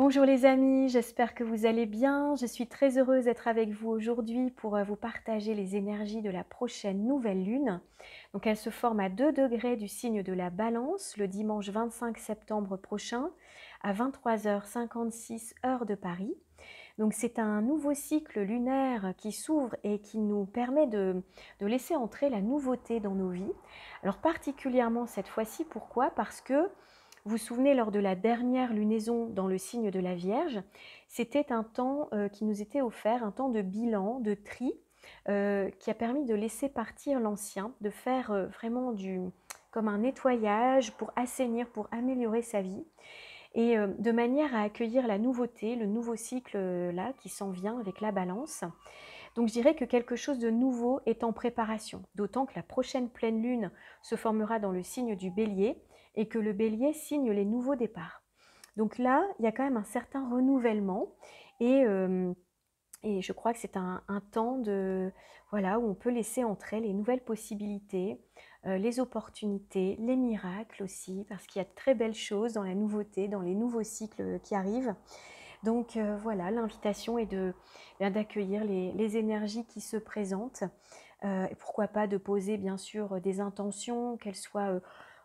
Bonjour les amis, j'espère que vous allez bien. Je suis très heureuse d'être avec vous aujourd'hui pour vous partager les énergies de la prochaine nouvelle lune. Donc elle se forme à 2 degrés du signe de la Balance le dimanche 25 septembre prochain à 23h56 heure de Paris. Donc c'est un nouveau cycle lunaire qui s'ouvre et qui nous permet de laisser entrer la nouveauté dans nos vies. Alors particulièrement cette fois-ci, pourquoi? Parce que vous vous souvenez, lors de la dernière lunaison dans le signe de la Vierge, c'était un temps qui nous était offert, un temps de bilan, de tri, qui a permis de laisser partir l'ancien, de faire vraiment comme un nettoyage pour assainir, pour améliorer sa vie, et de manière à accueillir la nouveauté, le nouveau cycle là qui s'en vient avec la Balance. Donc je dirais que quelque chose de nouveau est en préparation, d'autant que la prochaine pleine lune se formera dans le signe du Bélier et que le Bélier signe les nouveaux départs. Donc là, il y a quand même un certain renouvellement et, euh, et je crois que c'est un temps voilà, où on peut laisser entrer les nouvelles possibilités, les opportunités, les miracles aussi, parce qu'il y a de très belles choses dans la nouveauté, dans les nouveaux cycles qui arrivent. Donc voilà, l'invitation est d'accueillir les énergies qui se présentent. Et pourquoi pas de poser bien sûr des intentions, qu'elles soient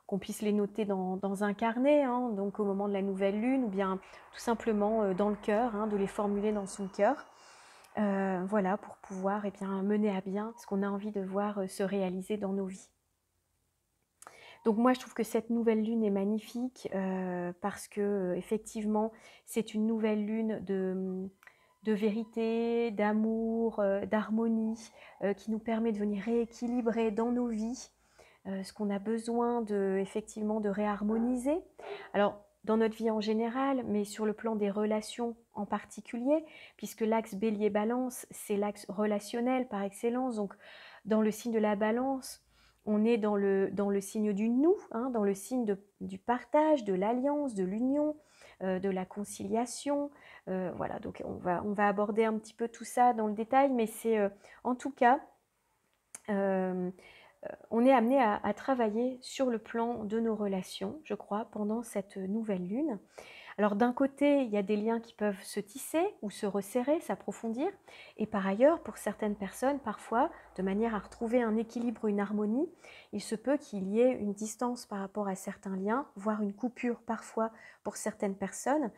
qu'on puisse les noter dans un carnet, hein, donc au moment de la nouvelle lune, ou bien tout simplement dans le cœur, hein, de les formuler dans son cœur. Voilà, pour pouvoir mener à bien ce qu'on a envie de voir se réaliser dans nos vies. Donc moi, je trouve que cette nouvelle lune est magnifique parce que effectivement, c'est une nouvelle lune de vérité, d'amour, d'harmonie, qui nous permet de venir rééquilibrer dans nos vies ce qu'on a besoin effectivement de réharmoniser. Alors, dans notre vie en général, mais sur le plan des relations en particulier, puisque l'axe Bélier-Balance, c'est l'axe relationnel par excellence. Donc, dans le signe de la Balance, on est dans le signe du nous, hein, dans le signe du partage, de l'alliance, de l'union, de la conciliation. Voilà, donc on va aborder un petit peu tout ça dans le détail, mais c'est en tout cas, on est amené à travailler sur le plan de nos relations, je crois, pendant cette nouvelle lune. Alors d'un côté, il y a des liens qui peuvent se tisser ou se resserrer, s'approfondir. Et par ailleurs, pour certaines personnes, parfois, de manière à retrouver un équilibre, une harmonie, il se peut qu'il y ait une distance par rapport à certains liens, voire une coupure parfois pour certaines personnes.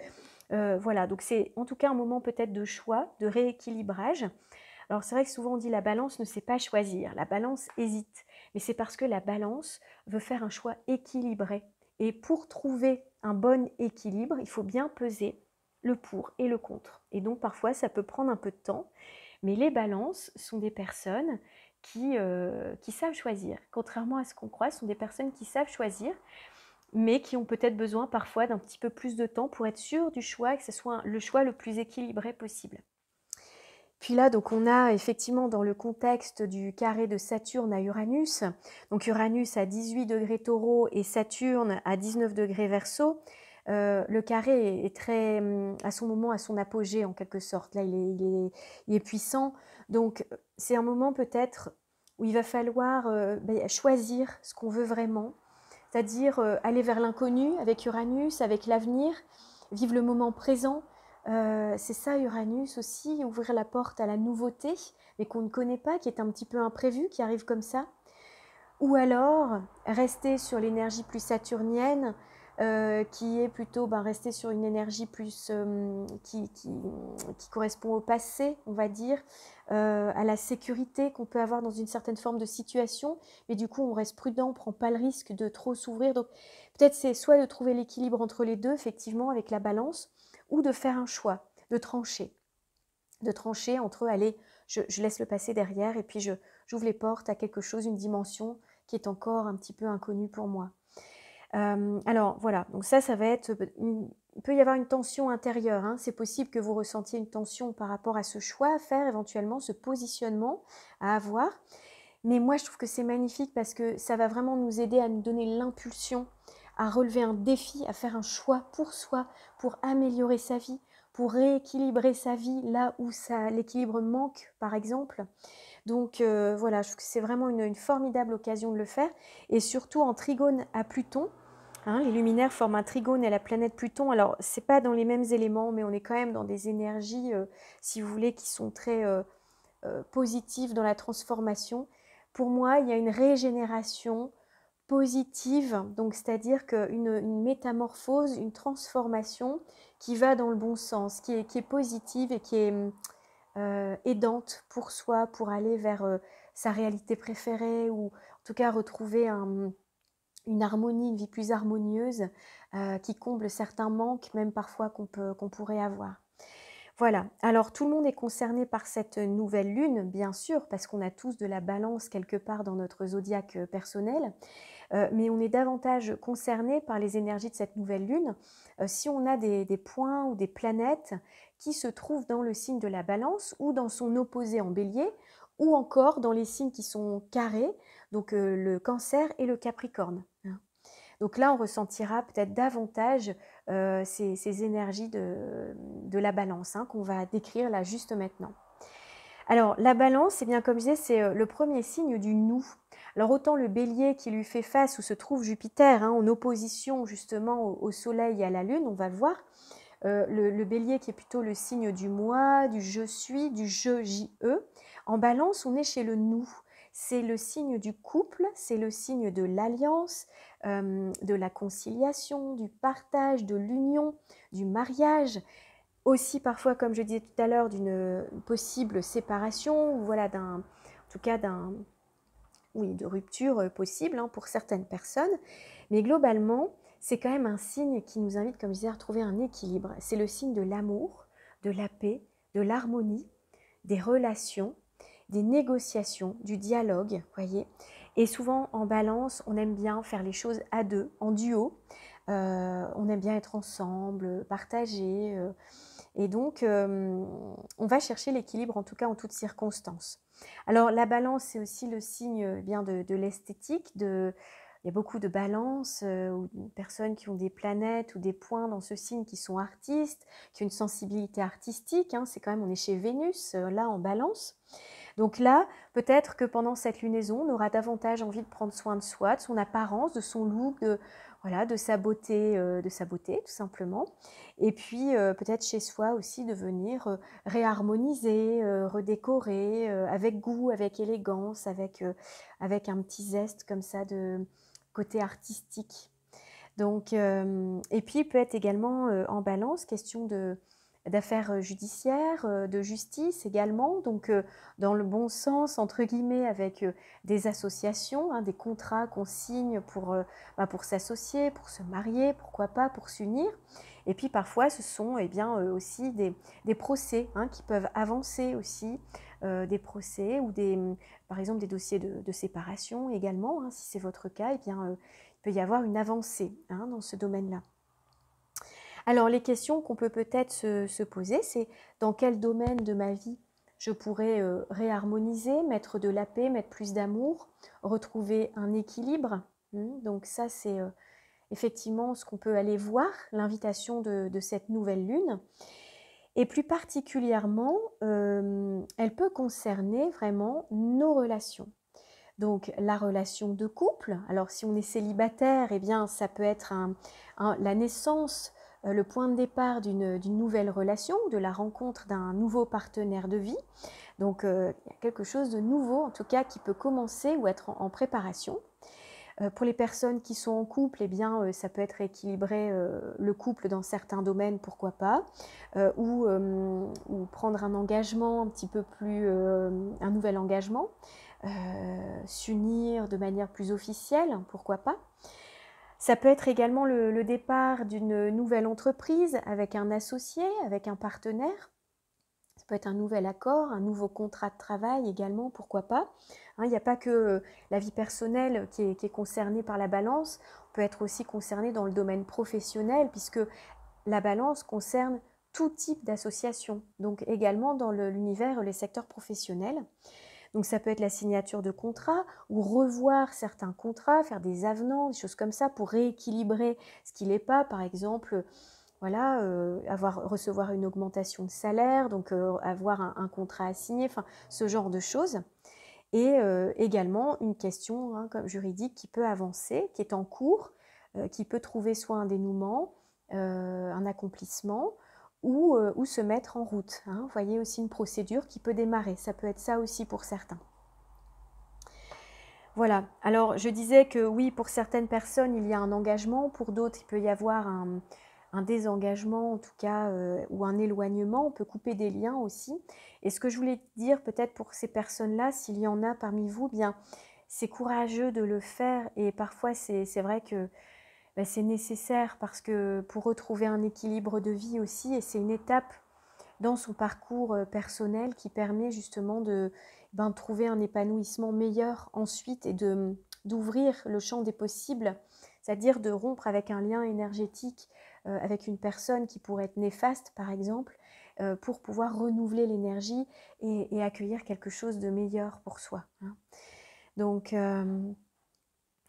Voilà, donc c'est en tout cas un moment peut-être de choix, de rééquilibrage. Alors c'est vrai que souvent on dit la balance ne sait pas choisir, la balance hésite, mais c'est parce que la balance veut faire un choix équilibré. Et pour trouver un bon équilibre, il faut bien peser le pour et le contre. Et donc parfois ça peut prendre un peu de temps, mais les balances sont des personnes qui savent choisir. Contrairement à ce qu'on croit, ce sont des personnes qui savent choisir, mais qui ont peut-être besoin parfois d'un petit peu plus de temps pour être sûr du choix, que ce soit le choix le plus équilibré possible. Puis là, donc on a effectivement dans le contexte du carré de Saturne à Uranus, donc Uranus à 18 degrés Taureau et Saturne à 19 degrés Verseau, le carré est très à son moment, à son apogée en quelque sorte. Là, il est puissant. Donc c'est un moment peut-être où il va falloir choisir ce qu'on veut vraiment, c'est-à-dire aller vers l'inconnu avec Uranus, avec l'avenir, vivre le moment présent. C'est ça Uranus aussi, ouvrir la porte à la nouveauté, mais qu'on ne connaît pas, qui est un petit peu imprévu, qui arrive comme ça. Ou alors rester sur l'énergie plus saturnienne, qui est plutôt rester sur une énergie plus qui correspond au passé, on va dire, à la sécurité qu'on peut avoir dans une certaine forme de situation, mais du coup on reste prudent, on ne prend pas le risque de trop s'ouvrir. Donc peut-être c'est soit de trouver l'équilibre entre les deux, effectivement, avec la balance, ou de faire un choix, de trancher entre, allez, je laisse le passé derrière et puis j'ouvre les portes à quelque chose, une dimension qui est encore un petit peu inconnue pour moi. Alors voilà, donc ça va être, il peut y avoir une tension intérieure, hein. C'est possible que vous ressentiez une tension par rapport à ce choix à faire, éventuellement ce positionnement à avoir, mais moi je trouve que c'est magnifique parce que ça va vraiment nous aider à nous donner l'impulsion à relever un défi, à faire un choix pour soi, pour améliorer sa vie, pour rééquilibrer sa vie là où l'équilibre manque par exemple. Donc voilà, je trouve que c'est vraiment une formidable occasion de le faire, et surtout en trigone à Pluton, Hein, les luminaires forment un trigone à la planète Pluton. Alors, c'est pas dans les mêmes éléments, mais on est quand même dans des énergies, si vous voulez, qui sont très positives dans la transformation. Pour moi, il y a une régénération positive, donc c'est-à-dire une métamorphose, une transformation qui va dans le bon sens, qui est positive et qui est aidante pour soi, pour aller vers sa réalité préférée ou en tout cas retrouver une harmonie, une vie plus harmonieuse qui comble certains manques, même parfois qu'on pourrait avoir. Voilà, alors tout le monde est concerné par cette nouvelle lune, bien sûr, parce qu'on a tous de la balance quelque part dans notre zodiaque personnel, mais on est davantage concerné par les énergies de cette nouvelle lune si on a des points ou des planètes qui se trouvent dans le signe de la balance ou dans son opposé en bélier, ou encore dans les signes qui sont carrés, donc le cancer et le capricorne. Donc là, on ressentira peut-être davantage ces énergies de la balance qu'on va décrire là juste maintenant. Alors, la balance, eh bien, comme je disais, c'est le premier signe du nous. Alors, autant le bélier qui lui fait face où se trouve Jupiter, en opposition justement au soleil et à la lune, on va le voir, le bélier qui est plutôt le signe du moi, du je suis, du je, J-E. En balance, on est chez le nous. C'est le signe du couple, c'est le signe de l'alliance, de la conciliation, du partage, de l'union, du mariage. Aussi parfois, comme je disais tout à l'heure, d'une possible séparation, ou voilà, en tout cas oui, de rupture possible pour certaines personnes. Mais globalement, c'est quand même un signe qui nous invite, comme je disais, à retrouver un équilibre. C'est le signe de l'amour, de la paix, de l'harmonie, des relations, des négociations, du dialogue, voyez. Et souvent, en balance, on aime bien faire les choses à deux, en duo. On aime bien être ensemble, partager. Et donc, on va chercher l'équilibre, en tout cas en toutes circonstances. Alors, la balance, c'est aussi le signe bien de l'esthétique. Il y a beaucoup de balances, ou de personnes qui ont des planètes ou des points dans ce signe qui sont artistes, qui ont une sensibilité artistique. C'est quand même, on est chez Vénus, là, en balance. Donc là, peut-être que pendant cette lunaison, on aura davantage envie de prendre soin de soi, de son apparence, de son look, de sa beauté, tout simplement. Et puis peut-être chez soi aussi de venir réharmoniser, redécorer avec goût, avec élégance, avec un petit zeste comme ça de côté artistique. Donc, et puis peut être également en balance, question d'affaires judiciaires, de justice également, donc dans le bon sens, entre guillemets, avec des associations, des contrats qu'on signe pour s'associer, pour se marier, pourquoi pas, pour s'unir. Et puis parfois, ce sont aussi des procès qui peuvent avancer aussi, des procès ou par exemple des dossiers de séparation également, si c'est votre cas, il peut y avoir une avancée dans ce domaine-là. Alors, les questions qu'on peut peut-être se poser, c'est dans quel domaine de ma vie je pourrais réharmoniser, mettre de la paix, mettre plus d'amour, retrouver un équilibre. Donc ça, c'est effectivement ce qu'on peut aller voir, l'invitation de cette nouvelle lune. Et plus particulièrement, elle peut concerner vraiment nos relations. Donc la relation de couple, alors si on est célibataire, eh bien ça peut être la naissance, le point de départ d'une nouvelle relation, de la rencontre d'un nouveau partenaire de vie. Donc il y a quelque chose de nouveau en tout cas qui peut commencer ou être en préparation. Pour les personnes qui sont en couple, eh bien, ça peut être équilibrer le couple dans certains domaines, pourquoi pas, ou prendre un engagement un petit peu plus, un nouvel engagement, s'unir de manière plus officielle, pourquoi pas. Ça peut être également le départ d'une nouvelle entreprise avec un associé, avec un partenaire. Ça peut être un nouvel accord, un nouveau contrat de travail également, pourquoi pas. Il n'y a pas que la vie personnelle qui est concernée par la balance, on peut être aussi concerné dans le domaine professionnel, puisque la balance concerne tout type d'association, donc également dans l'univers, les secteurs professionnels. Donc ça peut être la signature de contrats ou revoir certains contrats, faire des avenants, des choses comme ça pour rééquilibrer ce qui n'est pas, par exemple, voilà, recevoir une augmentation de salaire, donc avoir un contrat à signer, enfin ce genre de choses. Et également une question comme juridique qui peut avancer, qui est en cours, qui peut trouver soit un dénouement, un accomplissement, ou se mettre en route. Hein. Vous voyez aussi une procédure qui peut démarrer. Ça peut être ça aussi pour certains. Voilà. Alors, je disais que oui, pour certaines personnes, il y a un engagement. Pour d'autres, il peut y avoir un désengagement, en tout cas, ou un éloignement. On peut couper des liens aussi. Et ce que je voulais dire, peut-être pour ces personnes-là, s'il y en a parmi vous, bien, c'est courageux de le faire. Et parfois, c'est vrai que c'est nécessaire parce que pour retrouver un équilibre de vie aussi, et c'est une étape dans son parcours personnel qui permet justement de trouver un épanouissement meilleur ensuite et d'ouvrir le champ des possibles, c'est-à-dire de rompre avec un lien énergétique avec une personne qui pourrait être néfaste par exemple, pour pouvoir renouveler l'énergie et accueillir quelque chose de meilleur pour soi. Hein. Donc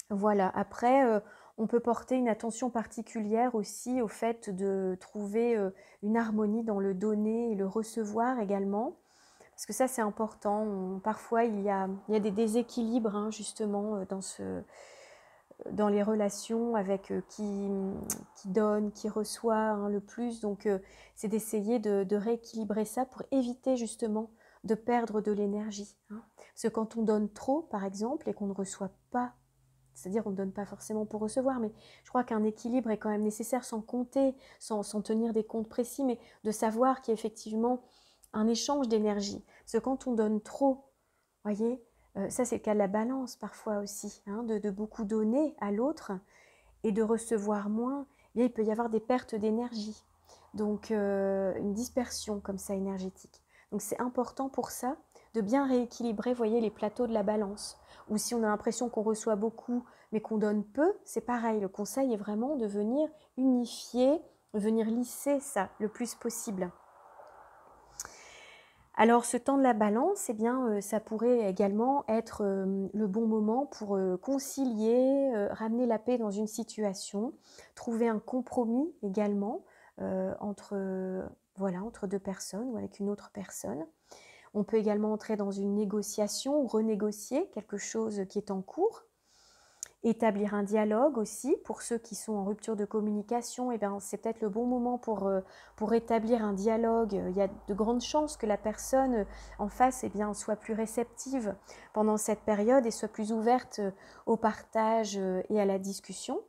voilà, après, on peut porter une attention particulière aussi au fait de trouver une harmonie dans le donner et le recevoir également, parce que ça c'est important. Parfois il y a des déséquilibres hein, justement dans les relations avec qui donne, qui reçoit hein, le plus, donc c'est d'essayer de rééquilibrer ça pour éviter justement de perdre de l'énergie. Hein. Parce que quand on donne trop par exemple et qu'on ne reçoit pas, c'est-à-dire on ne donne pas forcément pour recevoir, mais je crois qu'un équilibre est quand même nécessaire sans compter, sans tenir des comptes précis, mais de savoir qu'il y a effectivement un échange d'énergie. Parce que quand on donne trop, voyez, ça c'est le cas de la balance parfois aussi, hein, de beaucoup donner à l'autre et de recevoir moins, eh bien, il peut y avoir des pertes d'énergie. Donc une dispersion comme ça énergétique. Donc c'est important pour ça de bien rééquilibrer, voyez, les plateaux de la balance. Ou si on a l'impression qu'on reçoit beaucoup mais qu'on donne peu, c'est pareil. Le conseil est vraiment de venir unifier, de venir lisser ça le plus possible. Alors ce temps de la balance, eh bien, ça pourrait également être le bon moment pour concilier, ramener la paix dans une situation, trouver un compromis également entre deux personnes ou avec une autre personne. On peut également entrer dans une négociation ou renégocier quelque chose qui est en cours. Établir un dialogue aussi, pour ceux qui sont en rupture de communication, eh bien, c'est peut-être le bon moment pour établir un dialogue. Il y a de grandes chances que la personne en face eh bien, soit plus réceptive pendant cette période et soit plus ouverte au partage et à la discussion.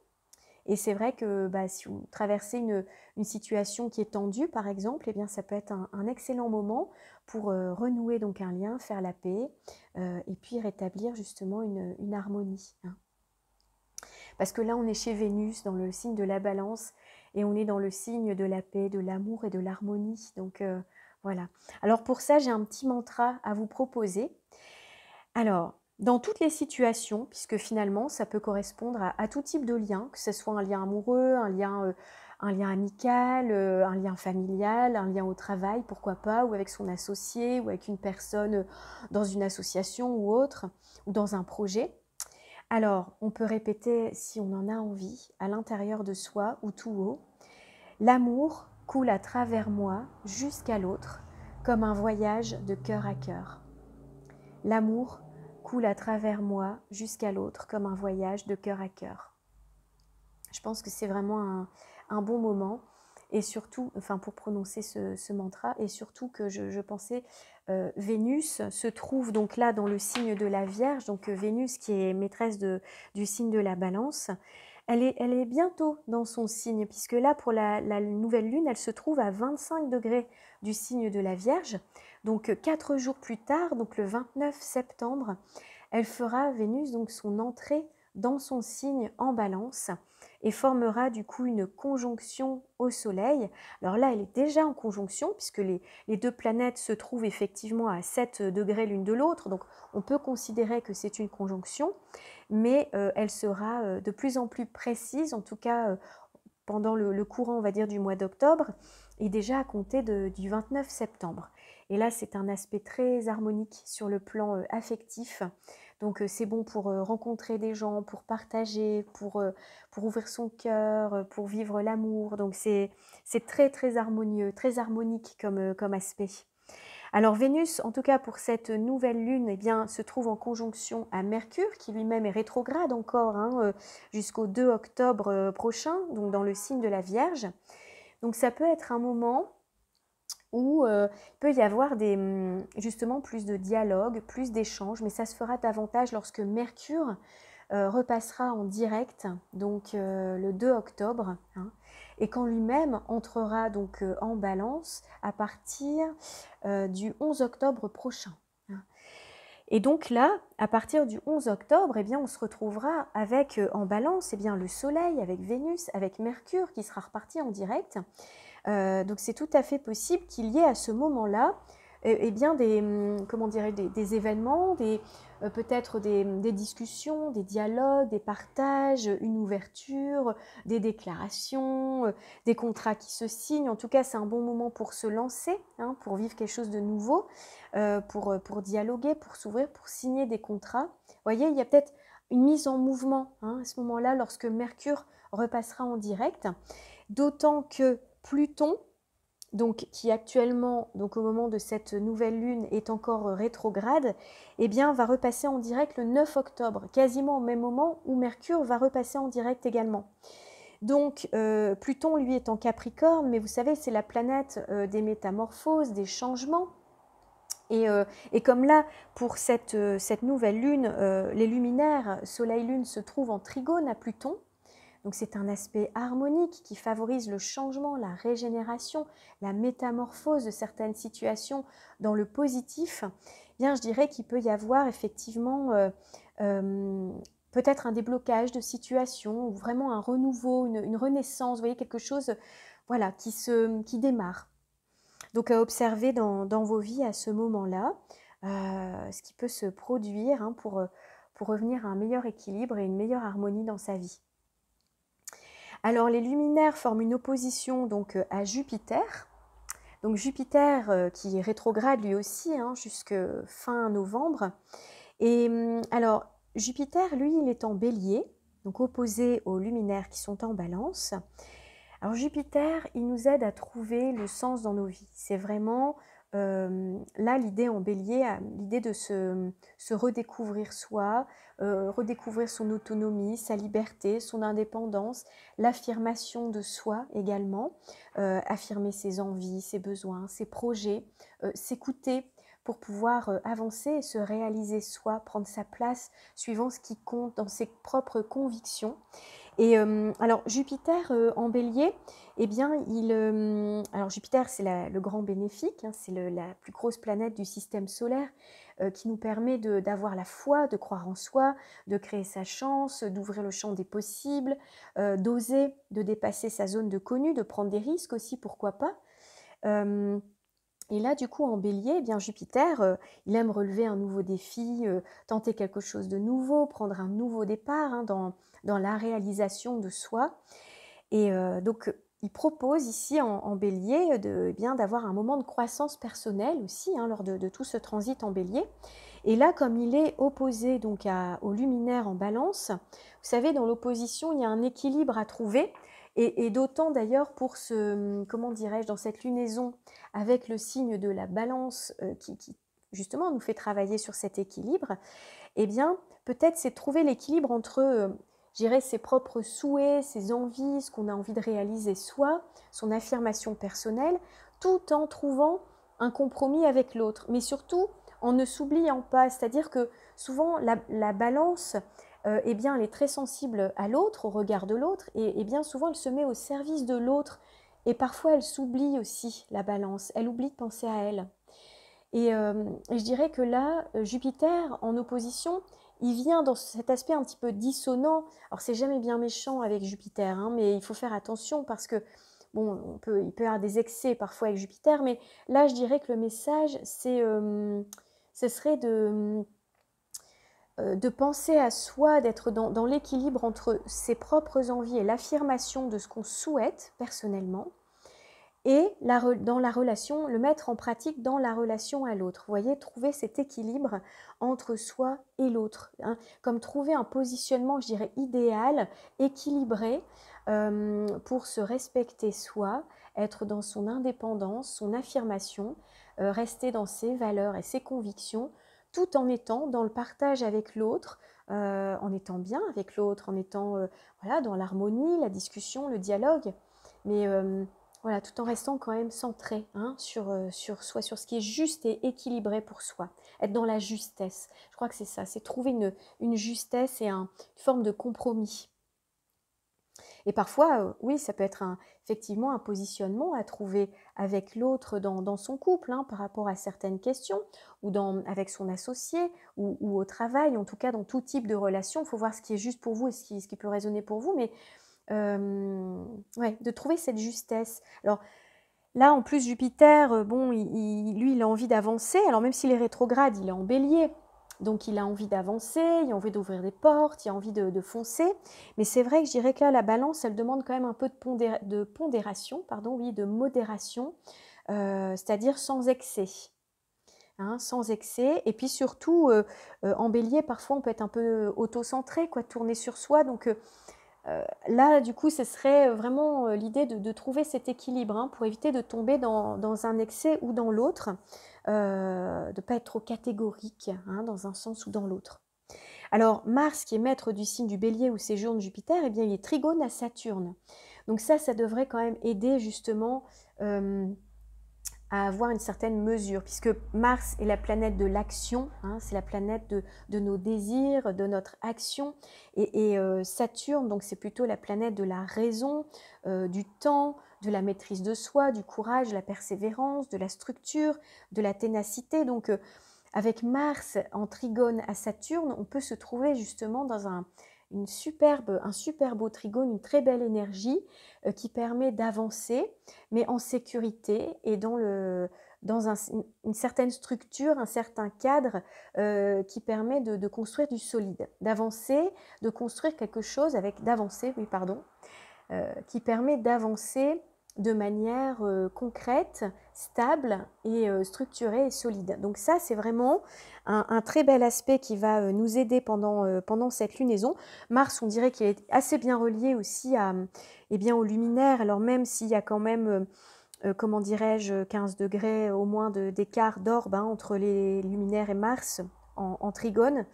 Et c'est vrai que si vous traversez une situation qui est tendue, par exemple, eh bien, ça peut être un excellent moment pour renouer donc un lien, faire la paix et puis rétablir justement une harmonie. Hein. Parce que là, on est chez Vénus, dans le signe de la balance, et on est dans le signe de la paix, de l'amour et de l'harmonie. Donc voilà. Alors pour ça, j'ai un petit mantra à vous proposer. Alors, dans toutes les situations, puisque finalement, ça peut correspondre à tout type de lien, que ce soit un lien amoureux, un lien amical, un lien familial, un lien au travail, pourquoi pas, ou avec son associé, ou avec une personne dans une association ou autre, ou dans un projet. Alors, on peut répéter, si on en a envie, à l'intérieur de soi ou tout haut, l'amour coule à travers moi jusqu'à l'autre, comme un voyage de cœur à cœur. L'amour coule à travers moi jusqu'à l'autre, comme un voyage de cœur à cœur. Je pense que c'est vraiment un bon moment, et surtout, enfin pour prononcer ce mantra, et surtout que je pensais, Vénus se trouve donc là dans le signe de la Vierge, donc Vénus qui est maîtresse du signe de la Balance, elle est bientôt dans son signe, puisque là pour la nouvelle lune, elle se trouve à 25 degrés du signe de la Vierge, donc 4 jours plus tard, donc le 29 septembre, elle fera Vénus donc son entrée dans son signe en Balance, et formera du coup une conjonction au Soleil. Alors là, elle est déjà en conjonction puisque les deux planètes se trouvent effectivement à 7 degrés l'une de l'autre, donc on peut considérer que c'est une conjonction, mais elle sera de plus en plus précise, en tout cas pendant le courant, on va dire, du mois d'octobre, et déjà à compter du 29 septembre. Et là, c'est un aspect très harmonique sur le plan affectif. Donc c'est bon pour rencontrer des gens, pour partager, pour ouvrir son cœur, pour vivre l'amour. Donc c'est très très harmonieux, très harmonique comme aspect. Alors Vénus, en tout cas pour cette nouvelle lune, eh bien, se trouve en conjonction à Mercure, qui lui-même est rétrograde encore jusqu'au 2 octobre prochain, donc dans le signe de la Vierge. Donc ça peut être un moment où il peut y avoir justement plus de dialogue, plus d'échanges, mais ça se fera davantage lorsque Mercure repassera en direct, donc le 2 octobre, et quand lui-même entrera donc en Balance à partir du 11 octobre prochain. Et donc là, à partir du 11 octobre, eh bien, on se retrouvera avec en Balance le Soleil, avec Vénus, avec Mercure qui sera reparti en direct. Donc c'est tout à fait possible qu'il y ait à ce moment-là des événements, peut-être des discussions, des dialogues, des partages, une ouverture, des déclarations, des contrats qui se signent. En tout cas, c'est un bon moment pour se lancer, pour vivre quelque chose de nouveau, pour dialoguer, pour s'ouvrir, pour signer des contrats. Vous voyez, il y a peut-être une mise en mouvement à ce moment-là lorsque Mercure repassera en direct, d'autant que Pluton, donc, qui actuellement, donc au moment de cette nouvelle lune, est encore rétrograde, va repasser en direct le 9 octobre, quasiment au même moment où Mercure va repasser en direct également. Donc, Pluton, lui, est en Capricorne, mais vous savez, c'est la planète des métamorphoses, des changements. Et comme là, pour cette nouvelle lune, les luminaires Soleil-Lune se trouvent en trigone à Pluton. Donc c'est un aspect harmonique qui favorise le changement, la régénération, la métamorphose de certaines situations dans le positif. Je dirais qu'il peut y avoir effectivement peut-être un déblocage de situation, ou vraiment un renouveau, une renaissance, vous voyez, quelque chose qui démarre. Donc à observer dans vos vies à ce moment-là, ce qui peut se produire pour revenir à un meilleur équilibre et une meilleure harmonie dans sa vie. Alors les luminaires forment une opposition donc à Jupiter. Donc Jupiter qui est rétrograde lui aussi jusque fin novembre. Et alors Jupiter, lui, il est en Bélier, donc opposé aux luminaires qui sont en Balance. Alors Jupiter, il nous aide à trouver le sens dans nos vies. C'est vraiment là l'idée en Bélier, l'idée de se redécouvrir soi, redécouvrir son autonomie, sa liberté, son indépendance, l'affirmation de soi également, affirmer ses envies, ses besoins, ses projets, s'écouter pour pouvoir avancer et se réaliser soi, prendre sa place suivant ce qui compte dans ses propres convictions. Et alors Jupiter en Bélier, alors Jupiter c'est le grand bénéfique, c'est la plus grosse planète du système solaire qui nous permet d'avoir la foi, de croire en soi, de créer sa chance, d'ouvrir le champ des possibles, d'oser, de dépasser sa zone de connu, de prendre des risques aussi, pourquoi pas. Et là, du coup, en Bélier, Jupiter, il aime relever un nouveau défi, tenter quelque chose de nouveau, prendre un nouveau départ dans la réalisation de soi. Et donc, il propose ici en Bélier d'avoir un moment de croissance personnelle aussi lors de tout ce transit en Bélier. Et là, comme il est opposé donc au luminaire en Balance, vous savez, dans l'opposition, il y a un équilibre à trouver. Et d'autant d'ailleurs pour dans cette lunaison avec le signe de la Balance qui justement nous fait travailler sur cet équilibre, peut-être c'est trouver l'équilibre entre ses propres souhaits, ses envies, ce qu'on a envie de réaliser soi, son affirmation personnelle, tout en trouvant un compromis avec l'autre, mais surtout en ne s'oubliant pas. C'est-à-dire que souvent la Balance, elle est très sensible à l'autre, au regard de l'autre, et bien souvent elle se met au service de l'autre, et parfois elle s'oublie aussi, la Balance, elle oublie de penser à elle. Et je dirais que là, Jupiter en opposition, il vient dans cet aspect un petit peu dissonant. Alors c'est jamais bien méchant avec Jupiter, mais il faut faire attention parce que il peut y avoir des excès parfois avec Jupiter, mais là je dirais que le message ce serait de penser à soi, d'être dans l'équilibre entre ses propres envies et l'affirmation de ce qu'on souhaite personnellement, et dans la relation, le mettre en pratique dans la relation à l'autre. Vous voyez, trouver cet équilibre entre soi et l'autre, hein, comme trouver un positionnement, je dirais, idéal, équilibré, pour se respecter soi, être dans son indépendance, son affirmation, rester dans ses valeurs et ses convictions, tout en étant dans le partage avec l'autre, en étant bien avec l'autre, en étant voilà, dans l'harmonie, la discussion, le dialogue, mais voilà, tout en restant quand même centré, hein, sur soi, sur ce qui est juste et équilibré pour soi. Être dans la justesse. Je crois que c'est ça, c'est trouver une justesse et une forme de compromis. Et parfois, oui, ça peut être effectivement un positionnement à trouver avec l'autre dans son couple, hein, par rapport à certaines questions, ou avec son associé, ou au travail, en tout cas dans tout type de relation. Il faut voir ce qui est juste pour vous et ce qui peut résonner pour vous, mais ouais, de trouver cette justesse. Alors là, en plus, Jupiter, bon, lui, il a envie d'avancer. Alors même s'il est rétrograde, il est en bélier. Donc il a envie d'avancer, il a envie d'ouvrir des portes, il a envie de foncer. Mais c'est vrai que je dirais que là, la balance, elle demande quand même un peu de pondération, pardon, oui, de modération, c'est-à-dire sans excès. Hein, sans excès. Et puis surtout, en bélier, parfois, on peut être un peu auto-centré, quoi, tourné sur soi. Donc là, du coup, ce serait vraiment l'idée de trouver cet équilibre, hein, pour éviter de tomber dans un excès ou dans l'autre, de ne pas être trop catégorique, hein, dans un sens ou dans l'autre. Alors, Mars, qui est maître du signe du Bélier où séjourne Jupiter, eh bien, il est trigone à Saturne. Donc ça devrait quand même aider justement à avoir une certaine mesure, puisque Mars est la planète de l'action, hein, c'est la planète de nos désirs, de notre action, et Saturne, donc c'est plutôt la planète de la raison, du temps, de la maîtrise de soi, du courage, de la persévérance, de la structure, de la ténacité. Donc avec Mars en trigone à Saturne, on peut se trouver justement dans un super beau trigone, une très belle énergie qui permet d'avancer, mais en sécurité et dans une certaine structure, un certain cadre qui permet de construire du solide, d'avancer, de construire quelque chose qui permet d'avancer de manière concrète, stable et structurée et solide. Donc ça, c'est vraiment un très bel aspect qui va nous aider pendant cette lunaison. Mars, on dirait qu'il est assez bien relié aussi au luminaire, alors même s'il y a quand même, comment dirais-je, 15 degrés au moins d'écart d'orbe, hein, entre les luminaires et Mars en trigone.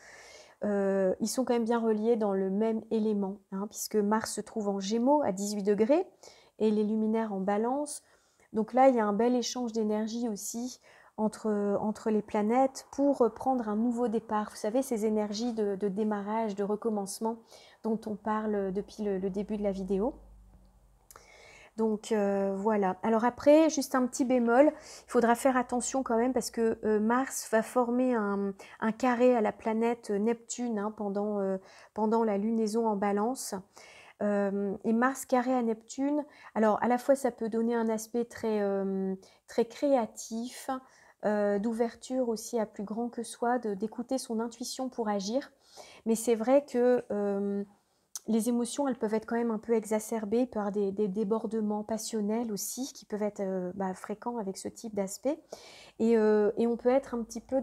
Ils sont quand même bien reliés dans le même élément, hein, puisque Mars se trouve en Gémeaux à 18 degrés et les luminaires en Balance. Donc là, il y a un bel échange d'énergie aussi entre les planètes pour prendre un nouveau départ. Vous savez, ces énergies de démarrage, de recommencement dont on parle depuis le début de la vidéo. Donc voilà. Alors après, juste un petit bémol, il faudra faire attention quand même parce que Mars va former un carré à la planète Neptune, hein, pendant la lunaison en Balance. Et Mars carré à Neptune, alors à la fois ça peut donner un aspect très créatif, d'ouverture aussi à plus grand que soi, d'écouter son intuition pour agir. Mais c'est vrai que les émotions, elles peuvent être quand même un peu exacerbées, il peut y avoir des débordements passionnels aussi qui peuvent être fréquents avec ce type d'aspect. Et on peut être un petit peu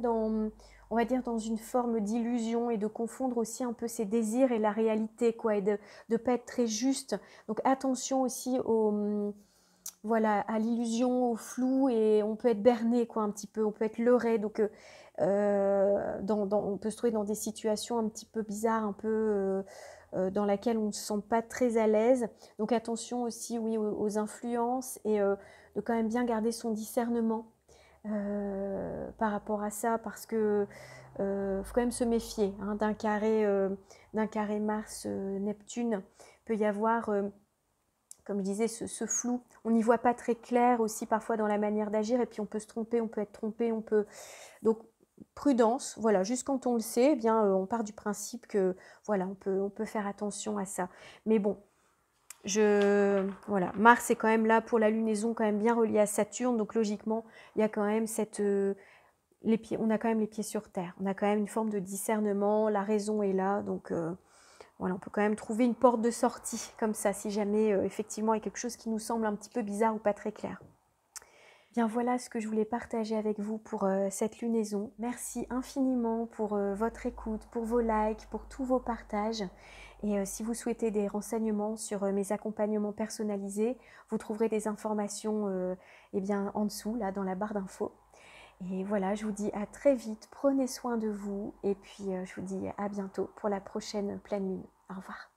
on va dire, dans une forme d'illusion et de confondre aussi un peu ses désirs et la réalité, quoi, et de ne pas être très juste. Donc attention aussi voilà, à l'illusion, au flou, et on peut être berné, quoi, un petit peu, on peut être leurré. Donc on peut se trouver dans des situations un petit peu bizarres, un peu dans laquelle on ne se sent pas très à l'aise. Donc attention aussi, oui, aux influences, et de quand même bien garder son discernement par rapport à ça, parce que faut quand même se méfier, hein, d'un carré Mars-Neptune. Peut y avoir, comme je disais, ce flou. On n'y voit pas très clair aussi parfois dans la manière d'agir, et puis on peut se tromper, on peut être trompé, donc prudence, voilà, juste quand on le sait, eh bien on part du principe que voilà, on peut faire attention à ça. Mais bon, voilà, Mars est quand même là pour la lunaison, quand même bien relié à Saturne, donc logiquement, il y a quand même on a quand même les pieds sur terre, on a quand même une forme de discernement, la raison est là, donc voilà, on peut quand même trouver une porte de sortie comme ça, si jamais effectivement il y a quelque chose qui nous semble un petit peu bizarre ou pas très clair. Bien voilà ce que je voulais partager avec vous pour cette lunaison. Merci infiniment pour votre écoute, pour vos likes, pour tous vos partages. Et si vous souhaitez des renseignements sur mes accompagnements personnalisés, vous trouverez des informations eh bien, en dessous, là, dans la barre d'infos. Et voilà, je vous dis à très vite, prenez soin de vous et puis je vous dis à bientôt pour la prochaine pleine lune. Au revoir.